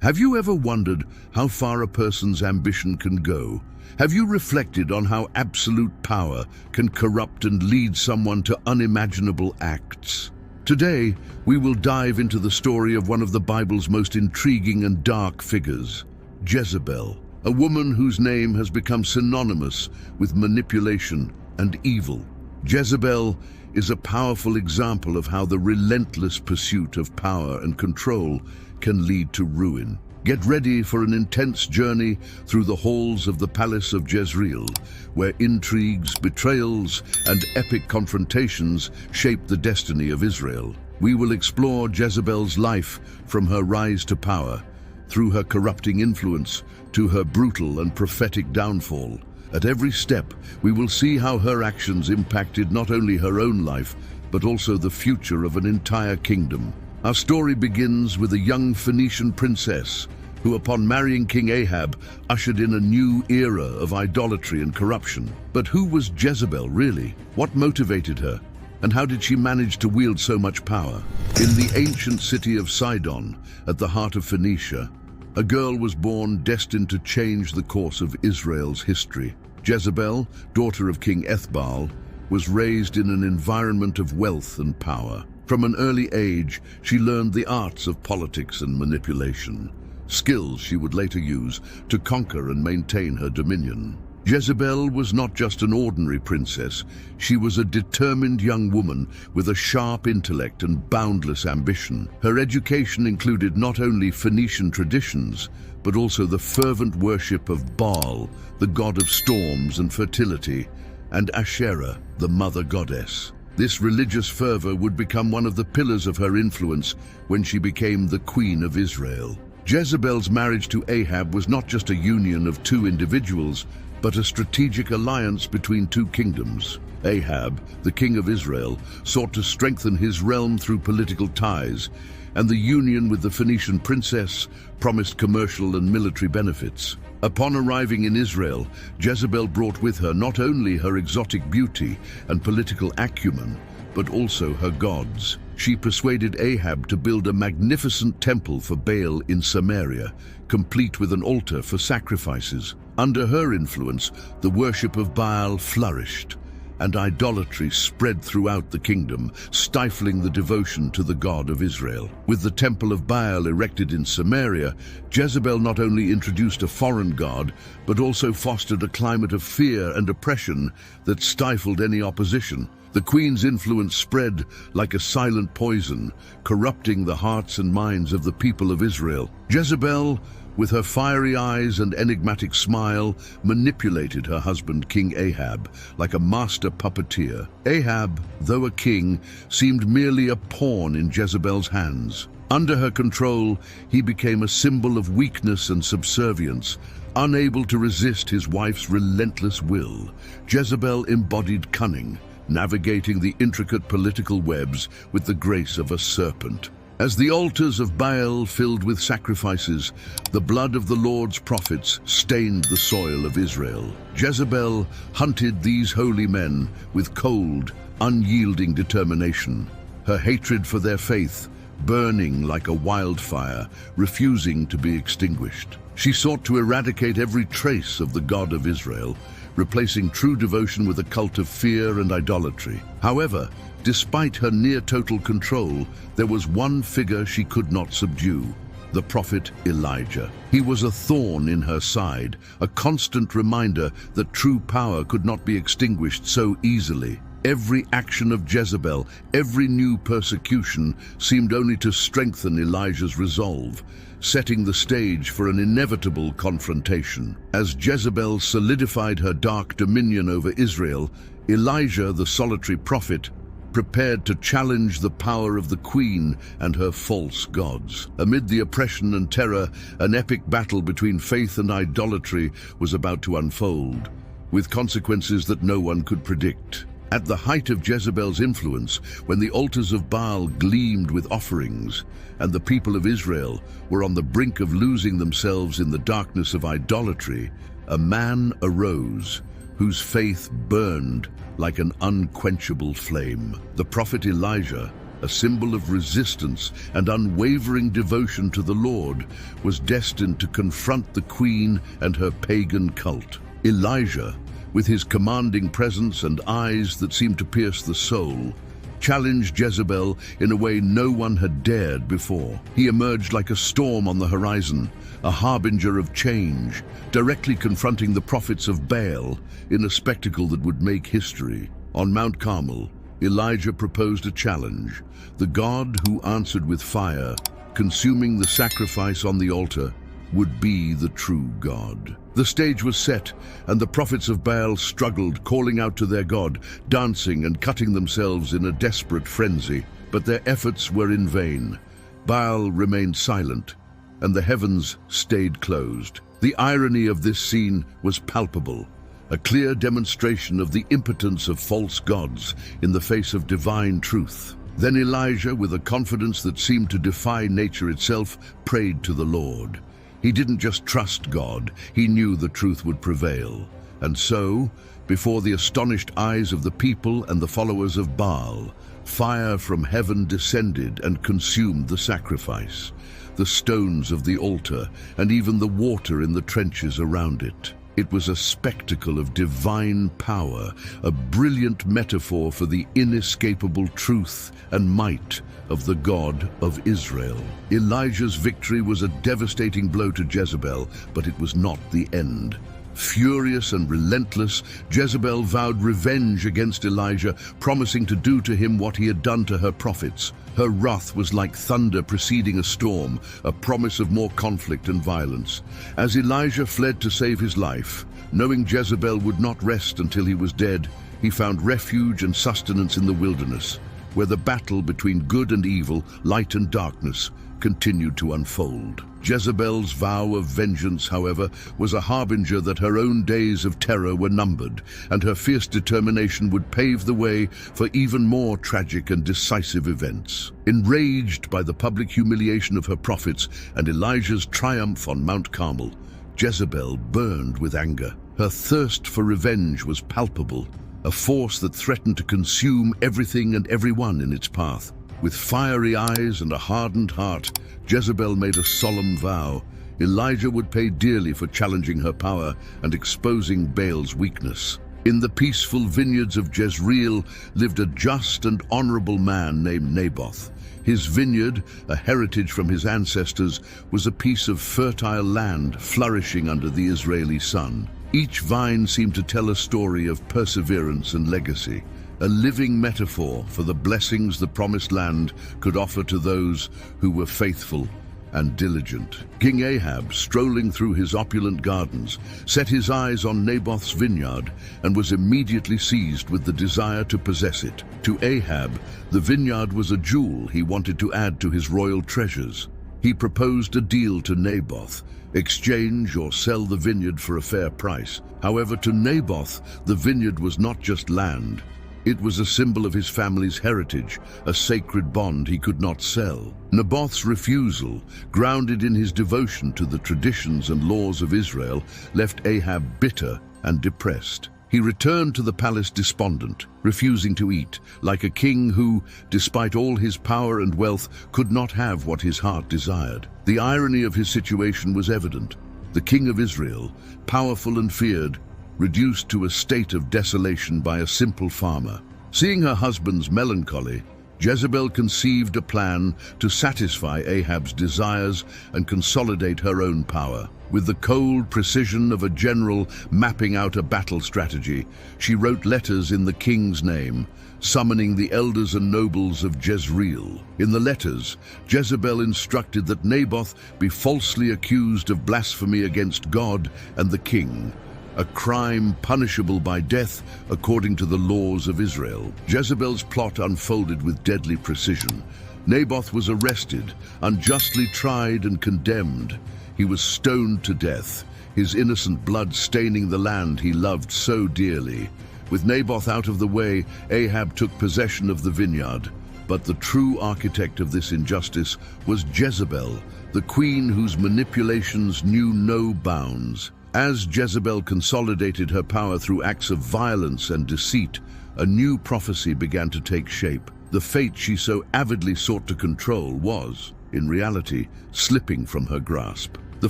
Have you ever wondered how far a person's ambition can go? Have you reflected on how absolute power can corrupt and lead someone to unimaginable acts? Today, we will dive into the story of one of the Bible's most intriguing and dark figures, Jezebel, a woman whose name has become synonymous with manipulation and evil. Jezebel is a powerful example of how the relentless pursuit of power and control can lead to ruin. Get ready for an intense journey through the halls of the palace of Jezreel, where intrigues, betrayals, and epic confrontations shape the destiny of Israel. We will explore Jezebel's life from her rise to power, through her corrupting influence, to her brutal and prophetic downfall. At every step, we will see how her actions impacted not only her own life, but also the future of an entire kingdom. Our story begins with a young Phoenician princess who, upon marrying King Ahab, ushered in a new era of idolatry and corruption. But who was Jezebel really? What motivated her? And how did she manage to wield so much power? In the ancient city of Sidon, at the heart of Phoenicia, a girl was born destined to change the course of Israel's history. Jezebel, daughter of King Ethbaal, was raised in an environment of wealth and power. From an early age, she learned the arts of politics and manipulation, skills she would later use to conquer and maintain her dominion. Jezebel was not just an ordinary princess, she was a determined young woman with a sharp intellect and boundless ambition. Her education included not only Phoenician traditions, but also the fervent worship of Baal, the god of storms and fertility, and Asherah, the mother goddess. This religious fervor would become one of the pillars of her influence when she became the Queen of Israel. Jezebel's marriage to Ahab was not just a union of two individuals, but a strategic alliance between two kingdoms. Ahab, the king of Israel, sought to strengthen his realm through political ties, and the union with the Phoenician princess promised commercial and military benefits. Upon arriving in Israel, Jezebel brought with her not only her exotic beauty and political acumen, but also her gods. She persuaded Ahab to build a magnificent temple for Baal in Samaria, complete with an altar for sacrifices. Under her influence, the worship of Baal flourished, and idolatry spread throughout the kingdom, stifling the devotion to the God of Israel. With the temple of Baal erected in Samaria, Jezebel not only introduced a foreign god, but also fostered a climate of fear and oppression that stifled any opposition. The queen's influence spread like a silent poison, corrupting the hearts and minds of the people of Israel. Jezebel, with her fiery eyes and enigmatic smile, manipulated her husband King Ahab like a master puppeteer. Ahab, though a king, seemed merely a pawn in Jezebel's hands. Under her control, he became a symbol of weakness and subservience, unable to resist his wife's relentless will. Jezebel embodied cunning, navigating the intricate political webs with the grace of a serpent. As the altars of Baal filled with sacrifices, the blood of the Lord's prophets stained the soil of Israel. Jezebel hunted these holy men with cold, unyielding determination, her hatred for their faith burning like a wildfire, refusing to be extinguished. She sought to eradicate every trace of the God of Israel, replacing true devotion with a cult of fear and idolatry. However, despite her near-total control, there was one figure she could not subdue: the prophet Elijah. He was a thorn in her side, a constant reminder that true power could not be extinguished so easily. Every action of Jezebel, every new persecution, seemed only to strengthen Elijah's resolve, setting the stage for an inevitable confrontation. As Jezebel solidified her dark dominion over Israel, Elijah, the solitary prophet, prepared to challenge the power of the queen and her false gods. Amid the oppression and terror, an epic battle between faith and idolatry was about to unfold, with consequences that no one could predict. At the height of Jezebel's influence, when the altars of Baal gleamed with offerings, and the people of Israel were on the brink of losing themselves in the darkness of idolatry, a man arose whose faith burned like an unquenchable flame. The prophet Elijah, a symbol of resistance and unwavering devotion to the Lord, was destined to confront the queen and her pagan cult. Elijah, with his commanding presence and eyes that seemed to pierce the soul, challenged Jezebel in a way no one had dared before. He emerged like a storm on the horizon, a harbinger of change, directly confronting the prophets of Baal in a spectacle that would make history. On Mount Carmel, Elijah proposed a challenge. The God who answered with fire, consuming the sacrifice on the altar, would be the true God. The stage was set, and the prophets of Baal struggled, calling out to their God, dancing and cutting themselves in a desperate frenzy. But their efforts were in vain. Baal remained silent, and the heavens stayed closed. The irony of this scene was palpable, a clear demonstration of the impotence of false gods in the face of divine truth. Then Elijah, with a confidence that seemed to defy nature itself, prayed to the Lord. He didn't just trust God, he knew the truth would prevail. And so, before the astonished eyes of the people and the followers of Baal, fire from heaven descended and consumed the sacrifice, the stones of the altar, and even the water in the trenches around it. It was a spectacle of divine power, a brilliant metaphor for the inescapable truth and might of the God of Israel. Elijah's victory was a devastating blow to Jezebel, but it was not the end. Furious and relentless, Jezebel vowed revenge against Elijah, promising to do to him what he had done to her prophets. Her wrath was like thunder preceding a storm, a promise of more conflict and violence. As Elijah fled to save his life, knowing Jezebel would not rest until he was dead, he found refuge and sustenance in the wilderness, where the battle between good and evil, light and darkness, continued to unfold. Jezebel's vow of vengeance, however, was a harbinger that her own days of terror were numbered, and her fierce determination would pave the way for even more tragic and decisive events. Enraged by the public humiliation of her prophets and Elijah's triumph on Mount Carmel, Jezebel burned with anger. Her thirst for revenge was palpable, a force that threatened to consume everything and everyone in its path. With fiery eyes and a hardened heart, Jezebel made a solemn vow. Elijah would pay dearly for challenging her power and exposing Baal's weakness. In the peaceful vineyards of Jezreel lived a just and honorable man named Naboth. His vineyard, a heritage from his ancestors, was a piece of fertile land flourishing under the Israeli sun. Each vine seemed to tell a story of perseverance and legacy, a living metaphor for the blessings the promised land could offer to those who were faithful and diligent. King Ahab, strolling through his opulent gardens, set his eyes on Naboth's vineyard and was immediately seized with the desire to possess it. To Ahab, the vineyard was a jewel he wanted to add to his royal treasures. He proposed a deal to Naboth: exchange or sell the vineyard for a fair price. However, to Naboth, the vineyard was not just land. It was a symbol of his family's heritage, a sacred bond he could not sell. Naboth's refusal, grounded in his devotion to the traditions and laws of Israel, left Ahab bitter and depressed. He returned to the palace despondent, refusing to eat, like a king who, despite all his power and wealth, could not have what his heart desired. The irony of his situation was evident. The king of Israel, powerful and feared, reduced to a state of desolation by a simple farmer. Seeing her husband's melancholy, Jezebel conceived a plan to satisfy Ahab's desires and consolidate her own power. With the cold precision of a general mapping out a battle strategy, she wrote letters in the king's name, summoning the elders and nobles of Jezreel. In the letters, Jezebel instructed that Naboth be falsely accused of blasphemy against God and the king, a crime punishable by death according to the laws of Israel. Jezebel's plot unfolded with deadly precision. Naboth was arrested, unjustly tried and condemned. He was stoned to death, his innocent blood staining the land he loved so dearly. With Naboth out of the way, Ahab took possession of the vineyard. But the true architect of this injustice was Jezebel, the queen whose manipulations knew no bounds. As Jezebel consolidated her power through acts of violence and deceit, a new prophecy began to take shape. The fate she so avidly sought to control was, in reality, slipping from her grasp. The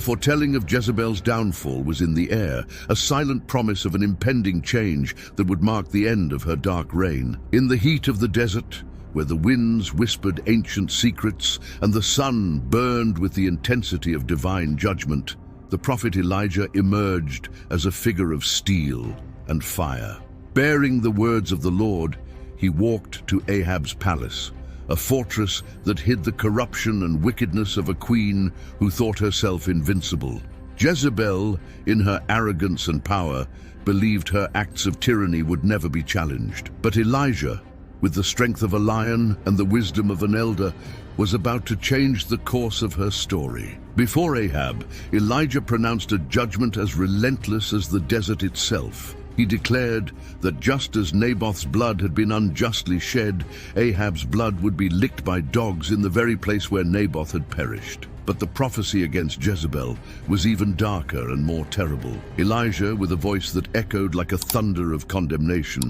foretelling of Jezebel's downfall was in the air, a silent promise of an impending change that would mark the end of her dark reign. In the heat of the desert, where the winds whispered ancient secrets and the sun burned with the intensity of divine judgment, the prophet Elijah emerged as a figure of steel and fire. Bearing the words of the Lord, he walked to Ahab's palace, a fortress that hid the corruption and wickedness of a queen who thought herself invincible. Jezebel, in her arrogance and power, believed her acts of tyranny would never be challenged. But Elijah, with the strength of a lion and the wisdom of an elder, was about to change the course of her story. Before Ahab, Elijah pronounced a judgment as relentless as the desert itself. He declared that just as Naboth's blood had been unjustly shed, Ahab's blood would be licked by dogs in the very place where Naboth had perished. But the prophecy against Jezebel was even darker and more terrible. Elijah, with a voice that echoed like a thunder of condemnation,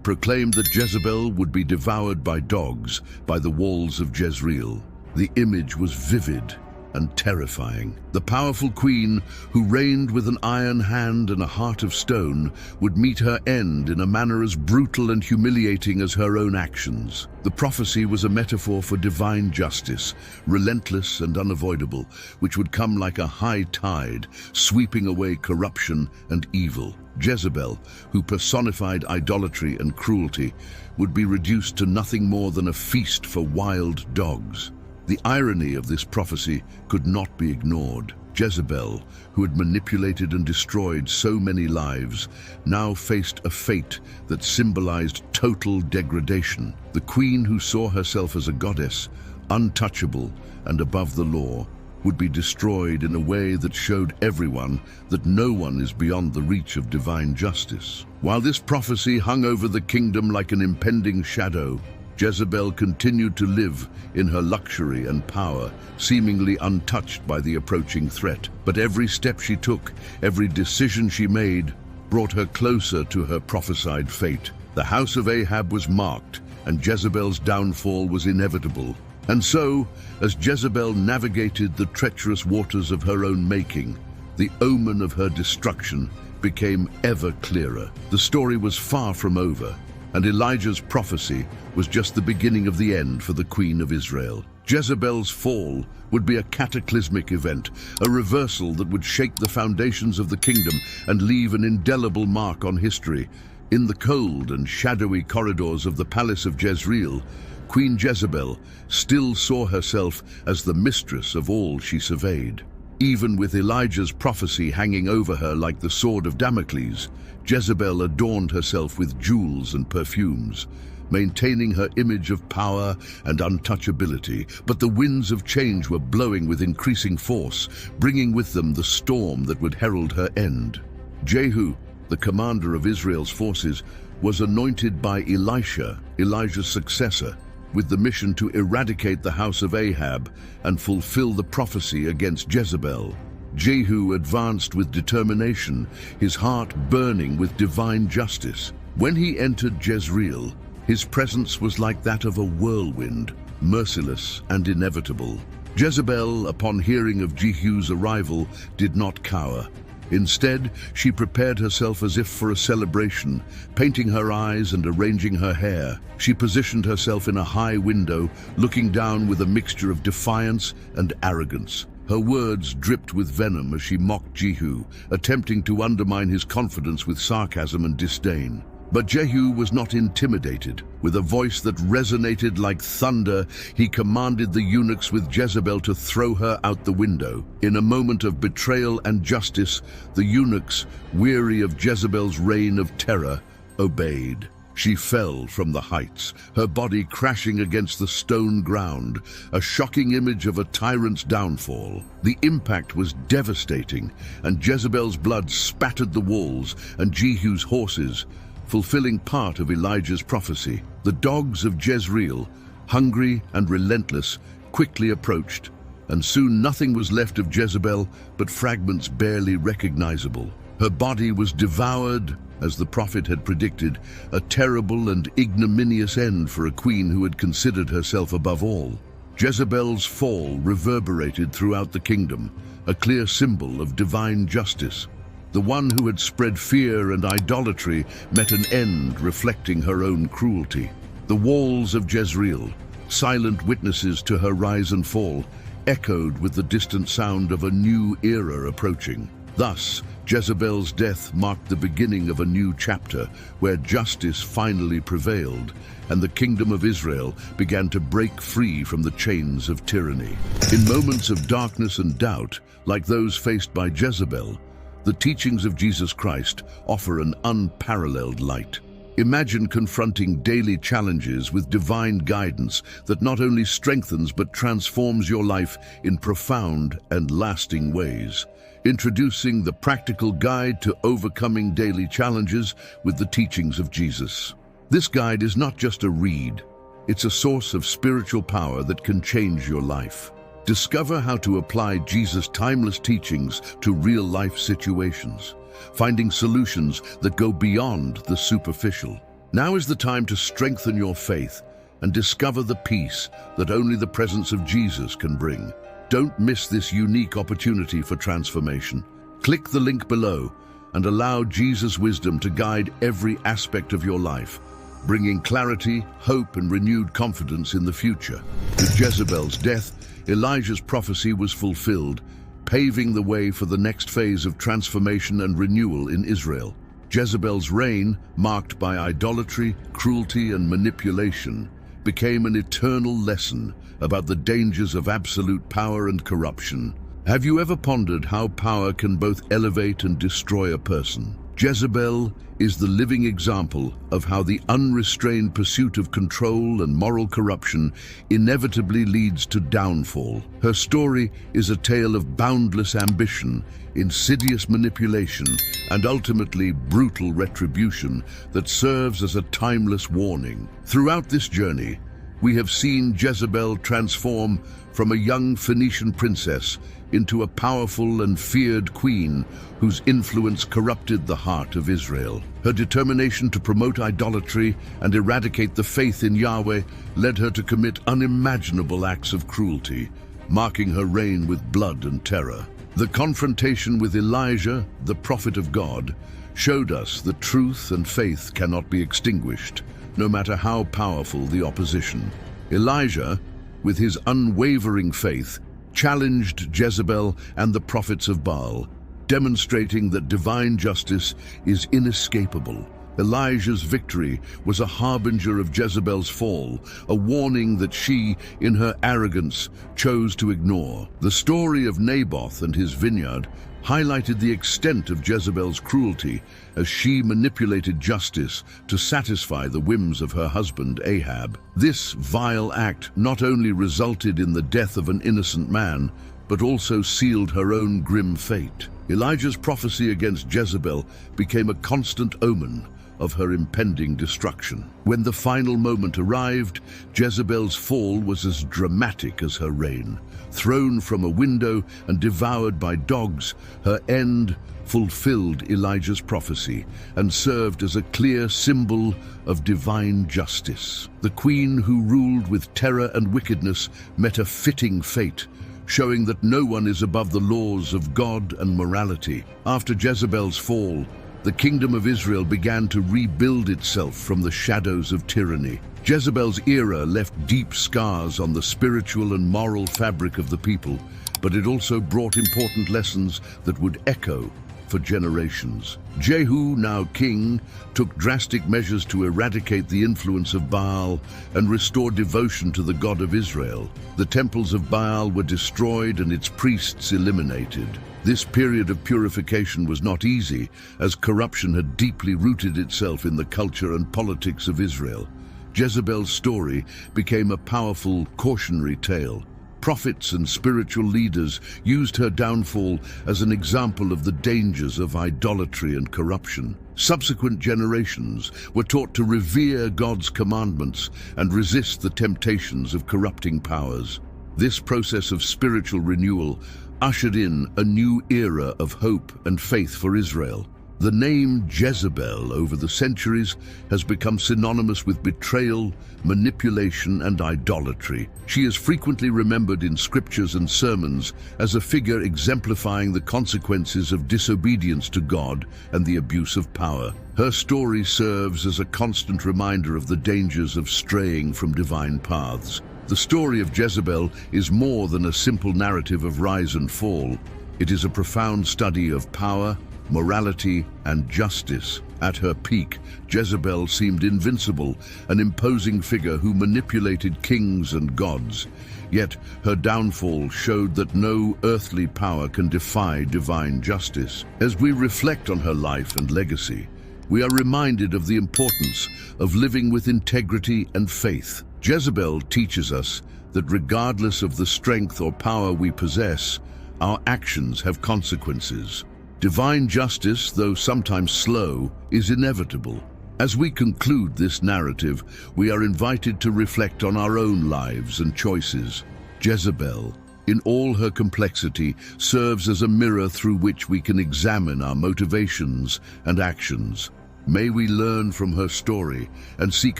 proclaimed that Jezebel would be devoured by dogs by the walls of Jezreel. The image was vivid and terrifying. The powerful queen, who reigned with an iron hand and a heart of stone, would meet her end in a manner as brutal and humiliating as her own actions. The prophecy was a metaphor for divine justice, relentless and unavoidable, which would come like a high tide, sweeping away corruption and evil. Jezebel, who personified idolatry and cruelty, would be reduced to nothing more than a feast for wild dogs. The irony of this prophecy could not be ignored. Jezebel, who had manipulated and destroyed so many lives, now faced a fate that symbolized total degradation. The queen, who saw herself as a goddess, untouchable and above the law, would be destroyed in a way that showed everyone that no one is beyond the reach of divine justice. While this prophecy hung over the kingdom like an impending shadow, Jezebel continued to live in her luxury and power, seemingly untouched by the approaching threat. But every step she took, every decision she made, brought her closer to her prophesied fate. The house of Ahab was marked, and Jezebel's downfall was inevitable. And so, as Jezebel navigated the treacherous waters of her own making, the omen of her destruction became ever clearer. The story was far from over, and Elijah's prophecy was just the beginning of the end for the Queen of Israel. Jezebel's fall would be a cataclysmic event, a reversal that would shake the foundations of the kingdom and leave an indelible mark on history. In the cold and shadowy corridors of the palace of Jezreel, Queen Jezebel still saw herself as the mistress of all she surveyed. Even with Elijah's prophecy hanging over her like the sword of Damocles, Jezebel adorned herself with jewels and perfumes, maintaining her image of power and untouchability. But the winds of change were blowing with increasing force, bringing with them the storm that would herald her end. Jehu, the commander of Israel's forces, was anointed by Elisha, Elijah's successor, with the mission to eradicate the house of Ahab and fulfill the prophecy against Jezebel. Jehu advanced with determination, his heart burning with divine justice. When he entered Jezreel, his presence was like that of a whirlwind, merciless and inevitable. Jezebel, upon hearing of Jehu's arrival, did not cower. Instead, she prepared herself as if for a celebration, painting her eyes and arranging her hair. She positioned herself in a high window, looking down with a mixture of defiance and arrogance. Her words dripped with venom as she mocked Jehu, attempting to undermine his confidence with sarcasm and disdain. But Jehu was not intimidated. With a voice that resonated like thunder, he commanded the eunuchs with Jezebel to throw her out the window. In a moment of betrayal and justice, the eunuchs, weary of Jezebel's reign of terror, obeyed. She fell from the heights, her body crashing against the stone ground, a shocking image of a tyrant's downfall. The impact was devastating, and Jezebel's blood spattered the walls and Jehu's horses, fulfilling part of Elijah's prophecy. The dogs of Jezreel, hungry and relentless, quickly approached, and soon nothing was left of Jezebel but fragments barely recognizable. Her body was devoured, as the prophet had predicted, a terrible and ignominious end for a queen who had considered herself above all. Jezebel's fall reverberated throughout the kingdom, a clear symbol of divine justice. The one who had spread fear and idolatry met an end, reflecting her own cruelty. The walls of Jezreel, silent witnesses to her rise and fall, echoed with the distant sound of a new era approaching. Thus, Jezebel's death marked the beginning of a new chapter where justice finally prevailed and the kingdom of Israel began to break free from the chains of tyranny. In moments of darkness and doubt, like those faced by Jezebel, the teachings of Jesus Christ offer an unparalleled light. Imagine confronting daily challenges with divine guidance that not only strengthens but transforms your life in profound and lasting ways. Introducing the practical guide to overcoming daily challenges with the teachings of Jesus. This guide is not just a read, it's a source of spiritual power that can change your life. Discover how to apply Jesus' timeless teachings to real-life situations, finding solutions that go beyond the superficial. Now is the time to strengthen your faith and discover the peace that only the presence of Jesus can bring. Don't miss this unique opportunity for transformation. Click the link below and allow Jesus' wisdom to guide every aspect of your life, bringing clarity, hope, and renewed confidence in the future. With Jezebel's death, Elijah's prophecy was fulfilled, paving the way for the next phase of transformation and renewal in Israel. Jezebel's reign, marked by idolatry, cruelty, and manipulation, became an eternal lesson about the dangers of absolute power and corruption. Have you ever pondered how power can both elevate and destroy a person? Jezebel is the living example of how the unrestrained pursuit of control and moral corruption inevitably leads to downfall. Her story is a tale of boundless ambition, insidious manipulation, and ultimately brutal retribution that serves as a timeless warning. Throughout this journey, we have seen Jezebel transform from a young Phoenician princess into a powerful and feared queen whose influence corrupted the heart of Israel. Her determination to promote idolatry and eradicate the faith in Yahweh led her to commit unimaginable acts of cruelty, marking her reign with blood and terror. The confrontation with Elijah, the prophet of God, showed us that truth and faith cannot be extinguished, no matter how powerful the opposition. Elijah, with his unwavering faith, challenged Jezebel and the prophets of Baal, demonstrating that divine justice is inescapable. Elijah's victory was a harbinger of Jezebel's fall, a warning that she, in her arrogance, chose to ignore. The story of Naboth and his vineyard highlighted the extent of Jezebel's cruelty as she manipulated justice to satisfy the whims of her husband Ahab. This vile act not only resulted in the death of an innocent man, but also sealed her own grim fate. Elijah's prophecy against Jezebel became a constant omen of her impending destruction. When the final moment arrived, Jezebel's fall was as dramatic as her reign. Thrown from a window and devoured by dogs, her end fulfilled Elijah's prophecy and served as a clear symbol of divine justice. The queen who ruled with terror and wickedness met a fitting fate, showing that no one is above the laws of God and morality. After Jezebel's fall, the kingdom of Israel began to rebuild itself from the shadows of tyranny. Jezebel's era left deep scars on the spiritual and moral fabric of the people, but it also brought important lessons that would echo for generations. Jehu, now king, took drastic measures to eradicate the influence of Baal and restore devotion to the God of Israel. The temples of Baal were destroyed and its priests eliminated. This period of purification was not easy, as corruption had deeply rooted itself in the culture and politics of Israel. Jezebel's story became a powerful cautionary tale. Prophets and spiritual leaders used her downfall as an example of the dangers of idolatry and corruption. Subsequent generations were taught to revere God's commandments and resist the temptations of corrupting powers. This process of spiritual renewal ushered in a new era of hope and faith for Israel. The name Jezebel over the centuries has become synonymous with betrayal, manipulation, and idolatry. She is frequently remembered in scriptures and sermons as a figure exemplifying the consequences of disobedience to God and the abuse of power. Her story serves as a constant reminder of the dangers of straying from divine paths. The story of Jezebel is more than a simple narrative of rise and fall. It is a profound study of power, morality, and justice. At her peak, Jezebel seemed invincible, an imposing figure who manipulated kings and gods. Yet her downfall showed that no earthly power can defy divine justice. As we reflect on her life and legacy, we are reminded of the importance of living with integrity and faith. Jezebel teaches us that regardless of the strength or power we possess, our actions have consequences. Divine justice, though sometimes slow, is inevitable. As we conclude this narrative, we are invited to reflect on our own lives and choices. Jezebel, in all her complexity, serves as a mirror through which we can examine our motivations and actions. May we learn from her story and seek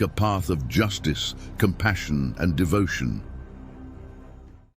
a path of justice, compassion, and devotion.